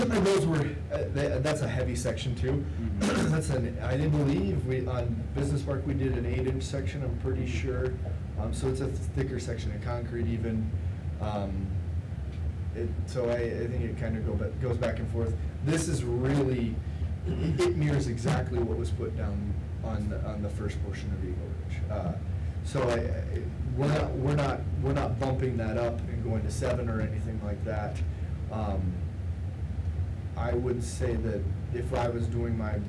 those were, that's a heavy section too. That's I believe on Business Park, we did an 8-inch section, I'm pretty sure. So it's a thicker section of concrete even. So I think it kind of goes back and forth. This is really, it mirrors exactly what was put down on the first portion of Eagle Ridge. So we're not bumping that up and going to 7 or anything like that. I would say that if I was doing a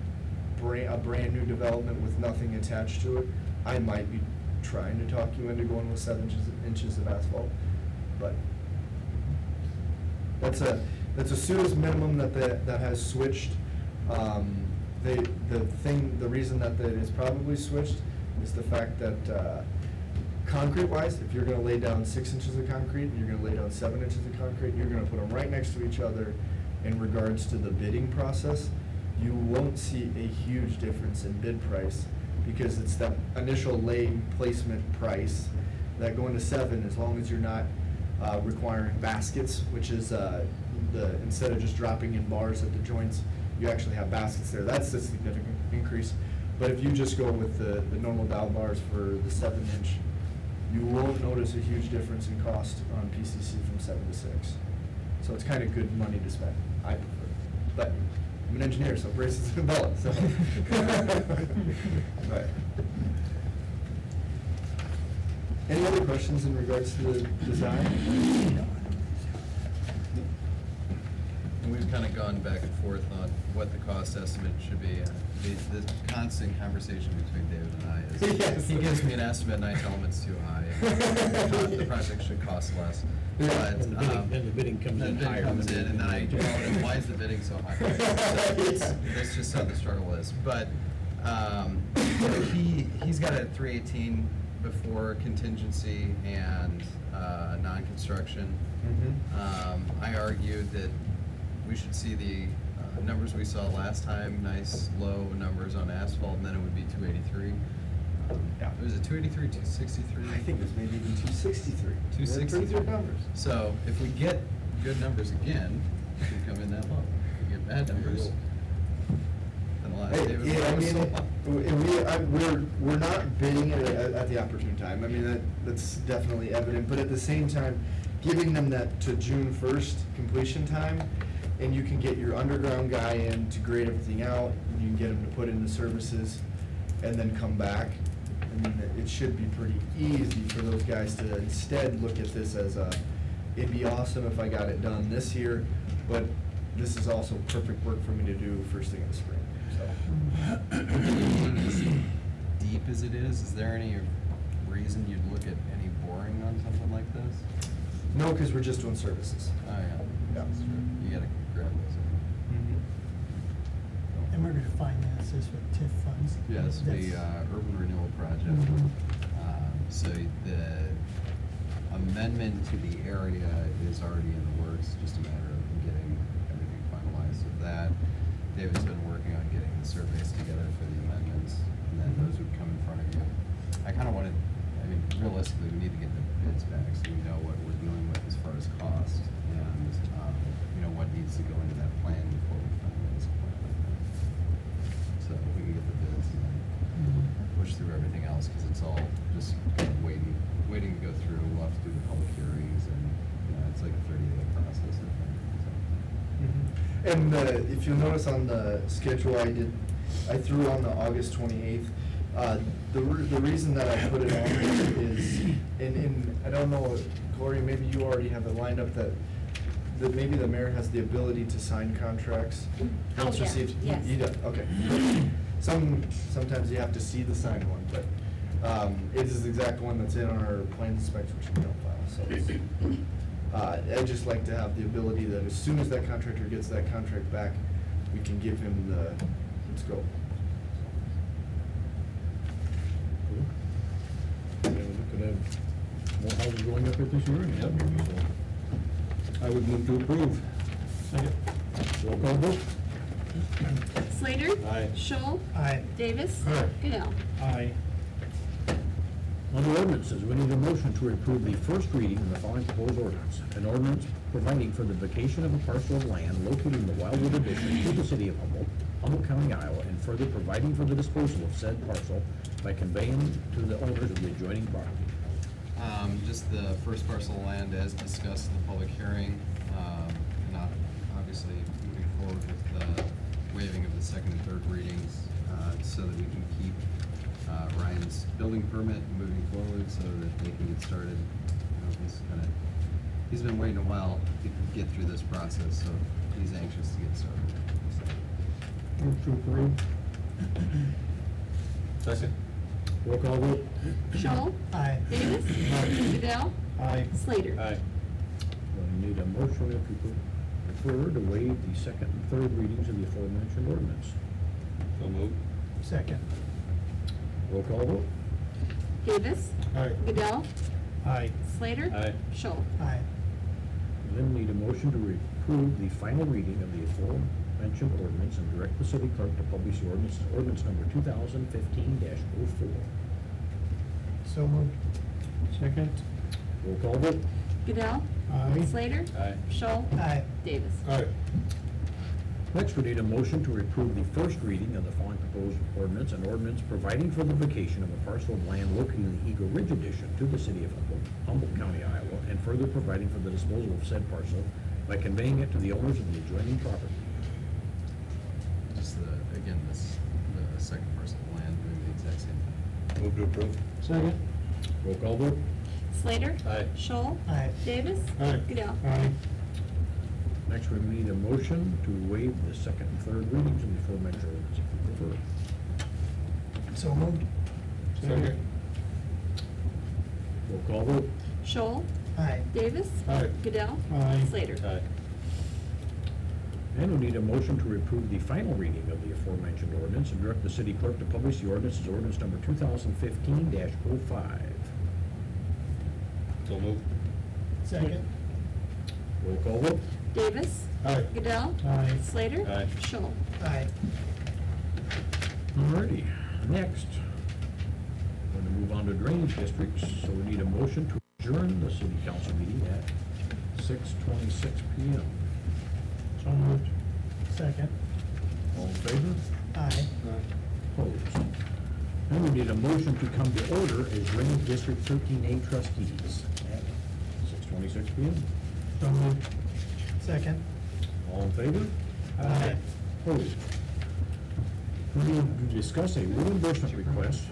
brand new development with nothing attached to it, I might be trying to talk you into going with 7 inches of asphalt, but that's a SUDA's minimum that has switched. The reason that it is probably switched is the fact that concrete-wise, if you're going to lay down 6 inches of concrete and you're going to lay down 7 inches of concrete, you're going to put them right next to each other. In regards to the bidding process, you won't see a huge difference in bid price because it's that initial lay placement price that going to 7, as long as you're not requiring baskets, which is instead of just dropping in bars at the joints, you actually have baskets there. That's a significant increase. But if you just go with the normal dowel bars for the 7-inch, you won't notice a huge difference in cost on PCC from 7 to 6. So it's kind of good money to spend. I prefer it. But I'm an engineer, so braces and belts. So. Right. Any other questions in regards to the design? And we've kind of gone back and forth on what the cost estimate should be. The constant conversation between David and I is, Yes. He gives me an estimate and I tell him it's too high. The project should cost less. But, And the bidding comes in higher. and then I go, and why is the bidding so high? So that's just how the struggle is. But he's got a 318 before contingency and non-construction. Mm-hmm. I argued that we should see the numbers we saw last time, nice low numbers on asphalt, and then it would be 283. Yeah. Was it 283, 263? I think it was maybe even 263. 263. Pretty good numbers. So if we get good numbers again, it could come in that low. If we get bad numbers, then we'll have David Yeah, I Morris mean, we're not bidding it at the opportune time. I mean, that's definitely evident. But at the same time, giving them that to June 1st completion time, and you can get your underground guy in to grade everything out, and you can get him to put in the services, and then come back. I mean, it should be pretty easy for those guys to instead look at this as it'd be awesome if I got it done this year, but this is also perfect work for me to do first thing in the spring, so. As deep as it is there any reason you'd look at any boring on something like this? No, because we're just doing services. Oh, yeah. Yeah. That's true. You gotta grab this. And we're gonna finance this with TIF funds. Yeah, this would be That's- urban renewal project. Mhm. So the amendment to the area is already in the works, just a matter of getting everything finalized with that. David's been working on getting the surveys together for the amendments, and then those would come in front of you. I kinda wanted, I mean, realistically, we need to get the bids back so we know what we're dealing with as far as cost and, you know, what needs to go into that plan before we finalize a plan like that. So if we can get the bids and then push through everything else, because it's all just kind of waiting to go through. We'll have to do the public hearings, and you know, it's like a 30-day process, I think. So. And if you'll notice on the schedule, I threw on the August 28th. The reason that I put it on there is, and I don't know, Gloria, maybe you already have it lined up that maybe the mayor has the ability to sign contracts. Oh, once yeah. received. Yes. He does, okay. Sometimes you have to see the signed one, but it is the exact one that's in our plans and specs, which we don't file, so it's, I'd just like to have the ability that as soon as that contractor gets that contract back, we can give him the, let's go. And we could have more houses going up at this year, and that maybe so. I would move to approve. Roll call vote. Slater? Aye. Scholl? Aye. Davis? Aye. Goodell? Aye. On the ordinances, we need a motion to approve the first reading of the following proposed ordinance. An ordinance providing for the vacation of a parcel of land located in the Wildwood Addition to the city of Humboldt, Humboldt County, Iowa, and further providing for the disposal of said parcel by conveying to the owners of the adjoining property. Just the first parcel of land as discussed in the public hearing, and obviously moving forward with the waiving of the second and third readings, so that we can keep Ryan's building permit moving forward so that they can get started. He's been waiting a while to get through this process, so he's anxious to get started. Move to approve. Second. Roll call vote. Shoal. Aye. Davis. Goodell. Aye. Slater. Aye. We need a motion if you could prefer to waive the second and third readings of the aforementioned ordinance. So moved. Second. Roll call vote. Davis. Aye. Goodell. Aye. Slater. Aye. Shoal. Aye. Then need a motion to approve the final reading of the aforementioned ordinance and direct the city clerk to publish the ordinance number 2015-04. So moved. Second. Roll call vote. Goodell. Aye. Slater. Aye. Shoal. Aye. Davis. Aye. Next, we need a motion to approve the first reading of the following proposed ordinance, an ordinance providing for the vacation of a parcel of land located in the Eagle Ridge Addition to the city of Humboldt County, Iowa, and further providing for the disposal of said parcel by conveying it to the owners of the adjoining property. Just the second parcel of land doing the exact same thing. Move to approve. Second. Roll call vote. Slater. Aye. Shoal. Aye. Davis. Aye. Goodell. Aye. Next, we need a motion to waive the second and third readings of the aforementioned ordinance, if you prefer. So moved. Second. Roll call vote. Shoal. Aye. Davis. Aye. Goodell. Aye. Slater. Aye. And we need a motion to approve the final reading of the aforementioned ordinance and direct the city clerk to publish the ordinance as ordinance number 2015-05. So moved. Second. Roll call vote. Davis. Aye. Goodell. Aye. Slater. Aye. Shoal. Aye. Alrighty, next, we're gonna move on to drainage districts, so we need a motion to adjourn the city council meeting at 6:26 PM. So moved. Second. All in favor? Aye. Opposed? And we need a motion to come to order as drainage district 13A trustees at 6:26 PM. So moved. Second. All in favor? Aye. Opposed? We need to discuss a reimbursement request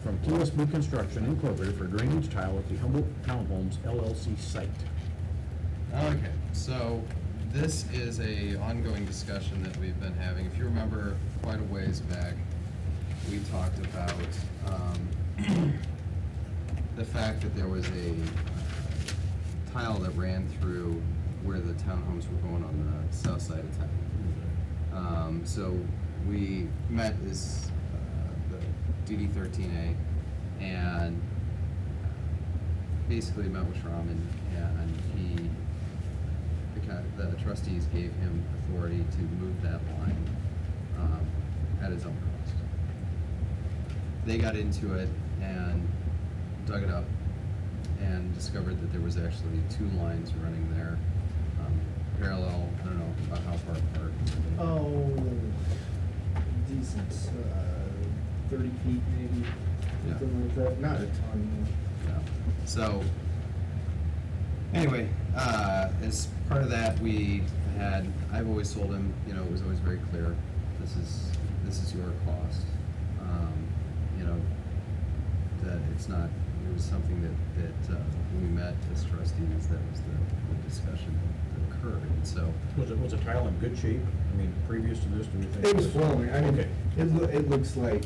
from TSB Construction Incorporated for drainage tile at the Humboldt Townhomes LLC site. Okay, so this is a ongoing discussion that we've been having. If you remember, quite a ways back, we talked about the fact that there was a tile that ran through where the townhomes were going on the south side of town. So we met as the DD13A and basically met with Schramm and he, the trustees gave him authority to move that line at his own cost. They got into it and dug it up and discovered that there was actually two lines running there, parallel, I don't know about how far apart. Oh, decent, 30 feet maybe, something like that, not a ton. Yeah. So, anyway, as part of that, I've always told him, it was always very clear, this is your cost. That it's not, it was something that when we met as trustees, that was the discussion that occurred, and so. Was the tile in good shape? I mean, previous to this, do you think? It was flowing, I mean, Okay. it looks like,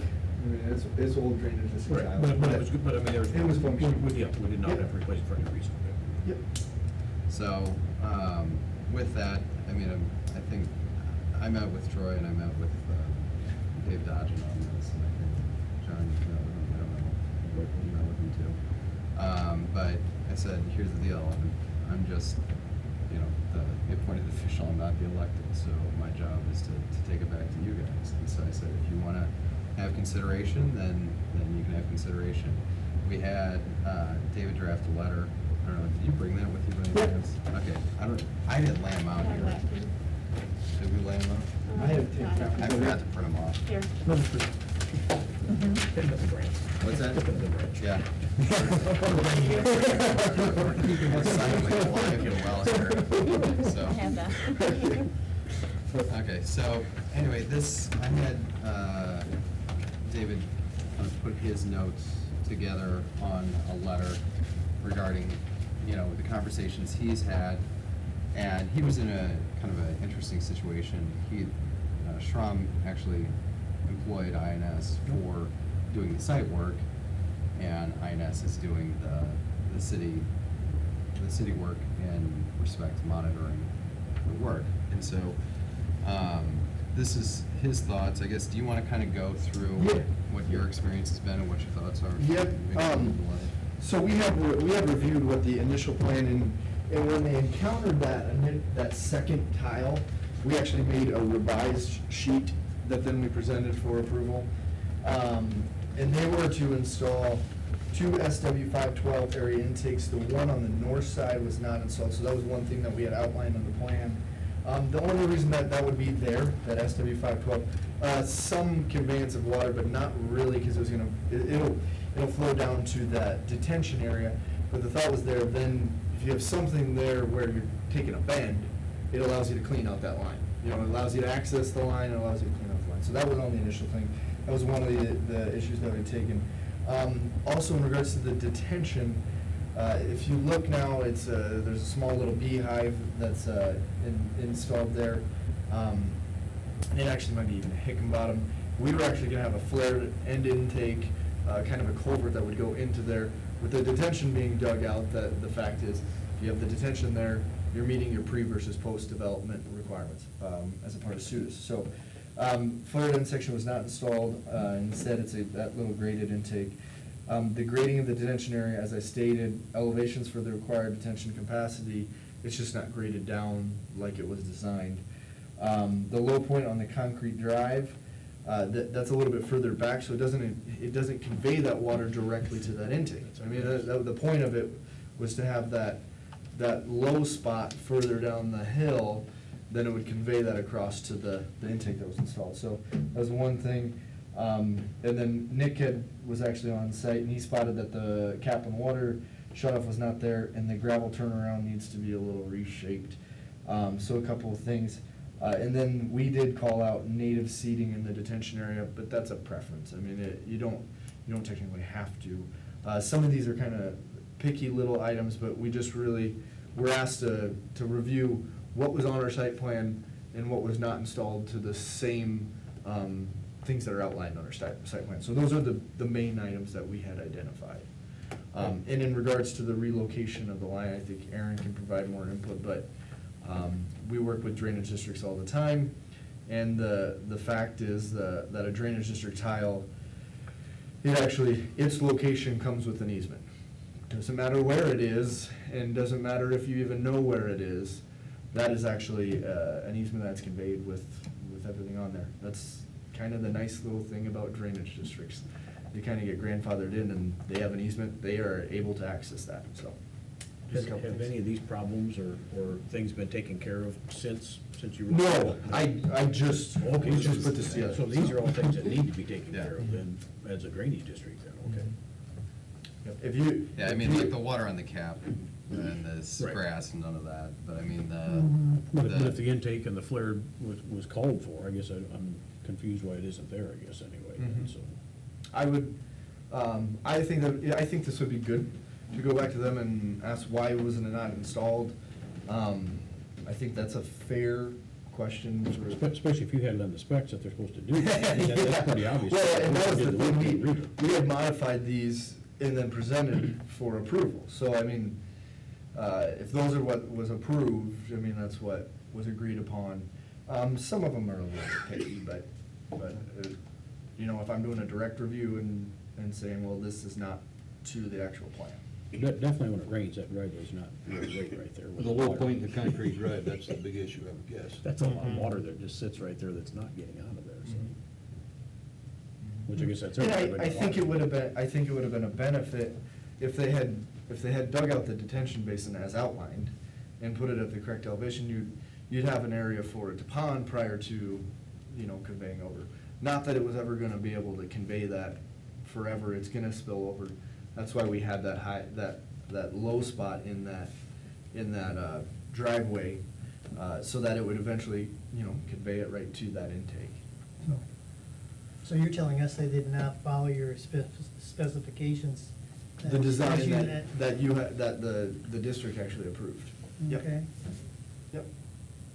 it's old drainage district tile. Right, but it was good, but I mean, there was. It was functional. Yeah, we did not Yep. have to replace it for any reason. Yep. So, with that, I mean, I think, I met with Troy and I met with Dave Dodgen on this, and I think John, I don't know, you met with him too. But I said, here's the deal, I'm just, the appointed official, I'm not the elected, so my job is to take it back to you guys. And so I said, if you wanna have consideration, then you can have consideration. We had David draft a letter I don't know, did you bring that with you by any Yeah. chance? Okay, I didn't lay them out Yeah, here. that too. Did we lay them out? I have to take I I forgot to print them off. Here. Another three. Hit the branch. What's that? Hit the branch. Yeah. We're keeping this silently alive for a while here, so. I have that. Okay, so, anyway, I had, David kind of put his notes together on a letter regarding, the conversations he's had, and he was in a kind of an interesting situation. Schramm actually employed INS for doing the site work, and INS is doing the city work in respect to monitoring the work. And so, this is his thoughts, I guess. Do you want to kind of go through Yeah. what your experience has been and what your thoughts are? Yep, so we have reviewed what the initial plan, and when they encountered that second tile, we actually made a revised sheet that then we presented for approval. And they were to install 2 SW512 area intakes. The one on the north side was not installed, so that was one thing that we had outlined on the plan. The only reason that would be there, that SW512, some conveyance of water, but not really, because it'll flow down to that detention area. But the thought was there, then if you have something there where you're taking a bend, it allows you to clean out that line. It allows you to access the line, it allows you to clean out the line. So that was on the initial thing. That was one of the issues that we had taken. Also, in regards to the detention, if you look now, there's a small little beehive that's installed there. It actually might be even a Hickenbottom. We were actually gonna have a flared end intake, kind of a culvert that would go into there. With the detention being dug out, the fact is, if you have the detention there, you're meeting your pre versus post development requirements, as a part of SUDAS. So, flared end section was not installed, instead it's that little graded intake. The grading of the detention area, as I stated, elevations for the required detention capacity, it's just not graded down like it was designed. The low point on the concrete drive, that's a little bit further back, so it doesn't convey that water directly to that intake. I mean, the point of it was to have that low spot further down the hill, then it would convey that across to the intake that was installed. So that was one thing. And then Nick was actually on site, and he spotted that the cap and water shutoff was not there, and the gravel turnaround needs to be a little reshaped. So a couple of things. And then we did call out native seating in the detention area, but that's a preference. I mean, you don't technically have to. Some of these are kind of picky little items, but we just really were asked to review what was on our site plan and what was not installed to the same things that are outlined on our site plan. So those are the main items that we had identified. And in regards to the relocation of the line, I think Aaron can provide more input, but we work with drainage districts all the time, and the fact is that a drainage district tile, its location comes with an easement. Doesn't matter where it is, and doesn't matter if you even know where it is, that is actually an easement that's conveyed with everything on there. That's kind of the nice little thing about drainage districts. They kind of get grandfathered in, and they have an easement, they are able to access that, so. just a couple Have things. any of these problems or things been taken care of since you were? No, I just, Okay, we so- just put this together. So these are all things that need to be taken Yeah. care of then, as a drainage district then, okay? Yep. If you. Yeah, I mean, like the water on the cap and this Right. grass and none of that, but I mean, But if the intake and the flare was called for, I guess I'm confused why it isn't there, I guess, anyway, then, Mhm. so. I would, I think this would be good to go back to them and ask why wasn't it not installed. I think that's a fair question for. Especially if you had it on the specs that they're supposed to do. That's pretty obvious. Well, and that was the Did work, thing, read it. we had modified these and then presented for approval. So, I mean, if those are what was approved, I mean, that's what was agreed upon. Some of them are a little picky, but, if I'm doing a direct review and saying, well, this is not to the actual plan. Definitely when it rains, that driveway's not really right there. with The low water. point in the concrete drive, that's the big issue, I would guess. That's a lot of water that just sits right there that's not getting out of there, so. Which I guess that's. And everybody I think it water. would have been a benefit if they had if they had dug out the detention basin as outlined and put it at the correct elevation, you'd have an area for it to pond prior to, conveying over. Not that it was ever gonna be able to convey that forever, it's gonna spill over. That's why we had that high, that low spot in that driveway, so that it would eventually, convey it right to that intake. So you're telling us they did not follow your specifications? The design as you that, had- that you had, that the district actually approved. Yep. Okay. Yep.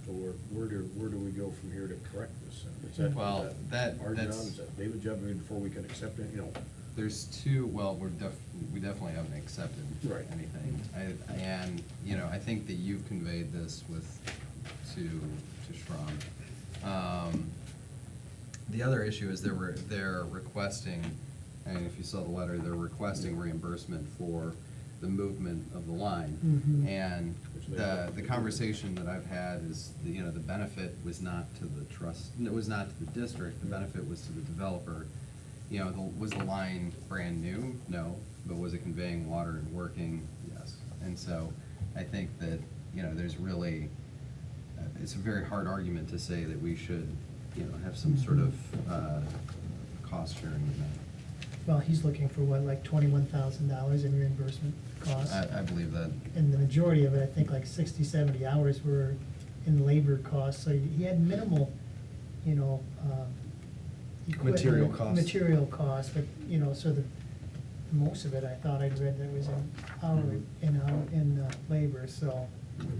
So where do we go from here to correct this? Is that Well, our job, that's- is that David's job, before we can accept it, There's two, well, we definitely haven't accepted Right. anything. And, I think that you've conveyed this to Schramm. The other issue is they're requesting, and if you saw the letter, they're requesting reimbursement for the movement of the line. Mhm. And Which they- the conversation that I've had is, the benefit was not to the trust, it was not to the district, the benefit was to the developer. Was the line brand new? No. But was it conveying water and working? Yes. And so I think that, there's really, it's a very hard argument to say that we should, have some sort of cost sharing with that. Well, he's looking for what, like $21,000 in reimbursement costs? I believe that. And the majority of it, I think like 60, 70 hours were in labor costs, so he had minimal, equipment. Material costs. Material costs, but, so most of it, I thought I'd read that was in hourly, in labor, so.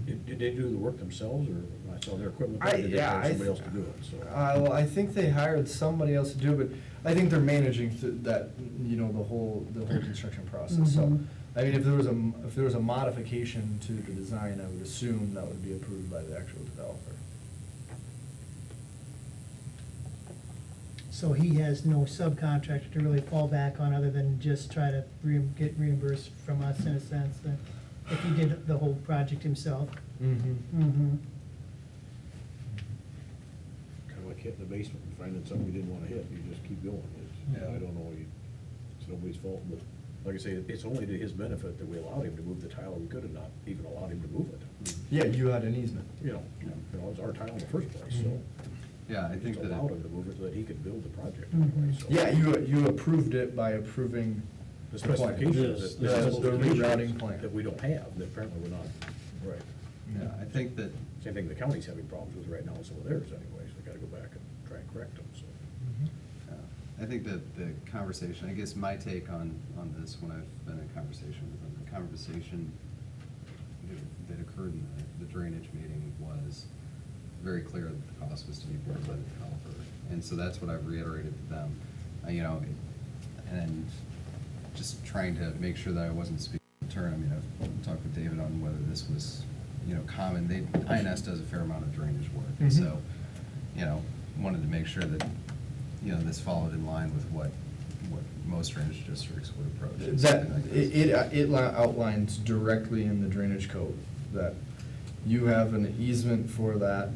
Did they do the work themselves, or I saw their equipment, or I- did they yeah, hire I somebody else th- to do it, so? Well, I think they hired somebody else to do it, but I think they're managing that, the whole construction process. So, Mhm. I mean, if there was a modification to the design, I would assume that would be approved by the actual developer. So he has no subcontractor to really fall back on other than just try to get reimbursed from us in a sense, if he did the whole project himself. Mm-hmm. Mm-hmm. Kind of like hitting the basement and finding something you didn't want to hit, you just keep going. Yeah. I don't know, it's nobody's fault, but like I say, it's only to his benefit that we allowed him to move the tile, we could have not even allowed him to move it. Yeah, you had an easement. It was our tile in the first place, so. Mhm. Yeah, I we think just that. allowed him to move it so that he could build the project Mhm. anyway, so. Yeah, you approved it by approving The plan. specifications, The rerouting plan. that we don't have, that apparently we're not, right. Yeah, I think that. Same thing the county's having problems with right now, some of theirs anyway, so we gotta go back and try and correct them, so. I think that the conversation, I guess my take on this, when I've been in conversation with them, the conversation that occurred in the drainage meeting was very clear that the cost was to be borne by the developer. And so that's what I've reiterated to them, and just trying to make sure that I wasn't speaking in turn. I mean, I've talked with David on whether this was, common. INS does a fair amount of drainage work. And Mhm. so, wanted to make sure that, this followed in line with what most drainage districts would approach. and That, something like this. it outlines directly in the drainage code that you have an easement for that.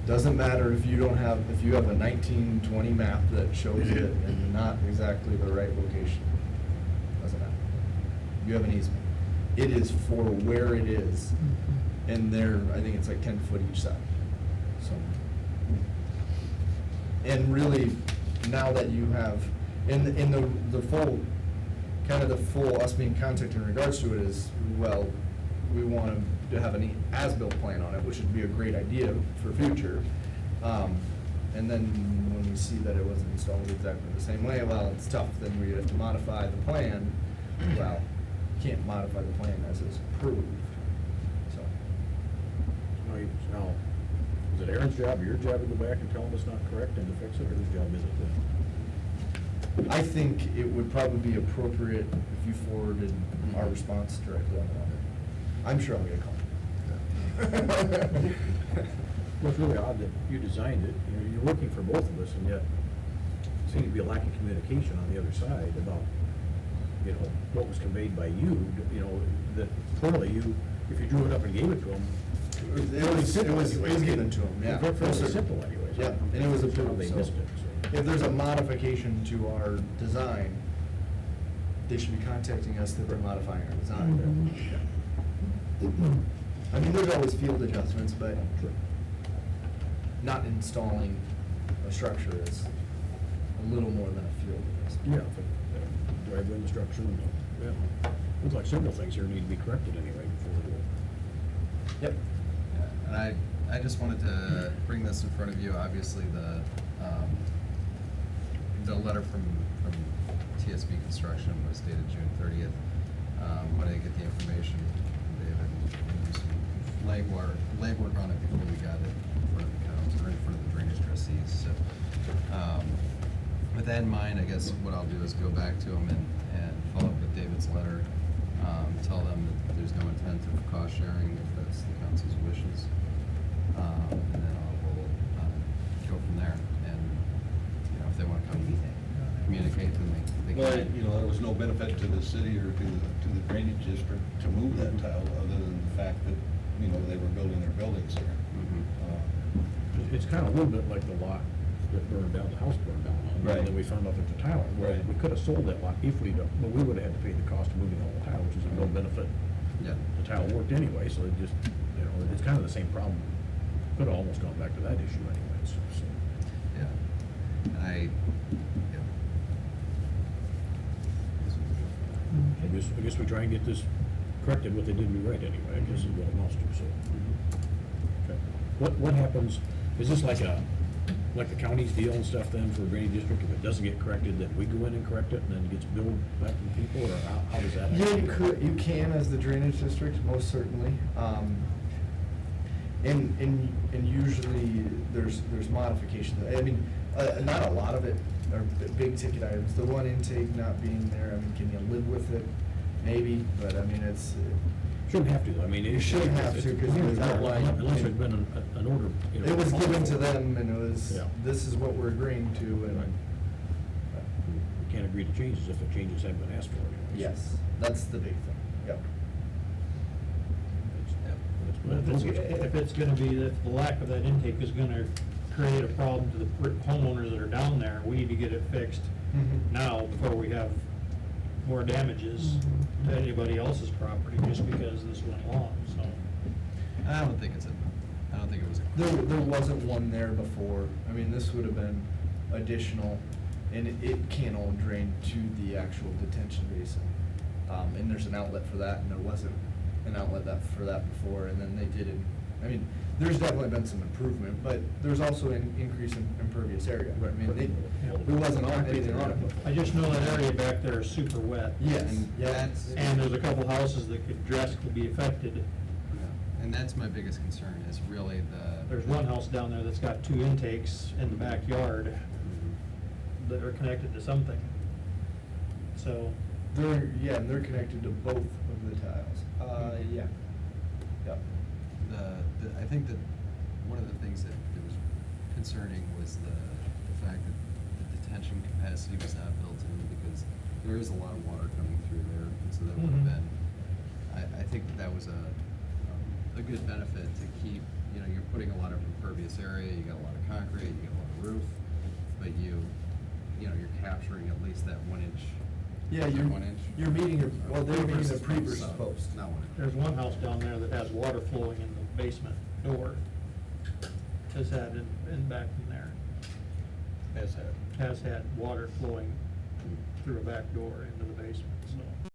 Doesn't matter if you have a 1920 map that shows it in not exactly the right location. Doesn't matter. You have an easement. It is for where it is, and there, I think it's like 10 foot each side, so. And really, now that you have, in the full, kind of the full, us being contacted in regards to it is, well, we want to have an as-built plan on it, which would be a great idea for future. And then when we see that it wasn't installed exactly the same way, well, it's tough, then we have to modify the plan. Well, you can't modify the plan as is approved, so. Now, is it Aaron's job or your job to go back and tell him it's not correct and to fix it, or whose job is it then? I think it would probably be appropriate if you forwarded our response directly on the letter. I'm sure I'll get a call. Well, it's really odd that you designed it, you're working for both of us, and yet it seems to be a lack of communication on the other side about, what was conveyed by you, that clearly if you drew it up and gave it to him, It was given to them, yeah. Fairly simple anyways. Yeah, and it was How approved, they so. missed it, so. If there's a modification to our design, they should be contacting us that we're modifying our design. I mean, there's always field adjustments, but not installing a structure is a little more than a field adjustment. Yeah, driveway in the structure, and, yeah. Looks like several things here need to be corrected anyway before we go. Yep. Yeah, and I just wanted to bring this in front of you, obviously the letter from TSB Construction was dated June 30th. Wanted to get the information from David and do some legwork on it before we got it in front of the council, or in front of the drainage trustees, so. With that in mind, I guess what I'll do is go back to them and follow up with David's letter, tell them that there's no intent of cost sharing if that's the council's wishes. And then we'll go from there, and, you know, if they wanna come communicate, then they Well, can. you know, there was no benefit to the city or to the drainage district to move that tile, other than the fact that, you know, they were building their buildings there. Mhm. It's kind of a little bit like the lot that burned down, the house burned down on, Right. and then we found out there's a tile. Well, Right. we could have sold that lot if we'd, but we would have had to pay the cost of moving all the tile, which is a no benefit. Yeah. The tile worked anyway, so it just, you know, it's kind of the same problem. Could have almost gone back to that issue anyways, so. Yeah, and I guess we try and get this corrected, what they did be right anyway, I guess is what it amounts to, so. Okay. What happens, is this like the county's deal and stuff then for a drainage district? If it doesn't get corrected, then we go in and correct it and then it gets billed back to the people, or how does that? Yeah, actually you work? could, you can as the drainage district, most certainly. And usually there's modifications. I mean, not a lot of it are big ticket items. The one intake not being there, I mean, can you live with it? Maybe, but I mean, it's, Shouldn't have to, though. I mean. You shouldn't have to, 'cause it was outlined. Unless there's been an order, you know. it was given to them and it was, Yeah. this is what we're agreeing to and. Right. We can't agree to changes if the changes haven't been asked for anyways. Yes, that's the big thing, yep. But if it's gonna be, if the lack of that intake is gonna create a problem to the homeowners that are down there, we need to get it fixed Mhm. now before we have more damages to anybody else's property, just because this went long, so. I don't think it was a. There wasn't one there before. I mean, this would have been additional, and it can all drain to the actual detention basin. And there's an outlet for that, and there wasn't an outlet for that before, and then they did it. I mean, there's definitely been some improvement, but there's also an increase in impervious area. I mean, it wasn't all paved on it before. I just know that area back there is super wet. Yes, And yeah. that's- And there's a couple houses that could drastically be affected. Yeah. And that's my biggest concern, is really There's one house down there that's got 2 intakes in the backyard that are connected to something. So, And they're connected to both of the tiles. Yeah. Yep. I think that one of the things that was concerning was the fact that the detention capacity was not built in, because there is a lot of water coming through there, and so that would have Mhm. been, I think that was a good benefit to keep, you know, you're putting a lot of impervious area, you got a lot of concrete, you got a lot of roof, but you know, you're capturing at least that 1 inch. Yeah, you're meeting, they're meeting the pre versus post. Not 1 inch. there's one house down there that has water flowing in the basement door. Has had in back in there. Has had water flowing through a back door into the basement, so.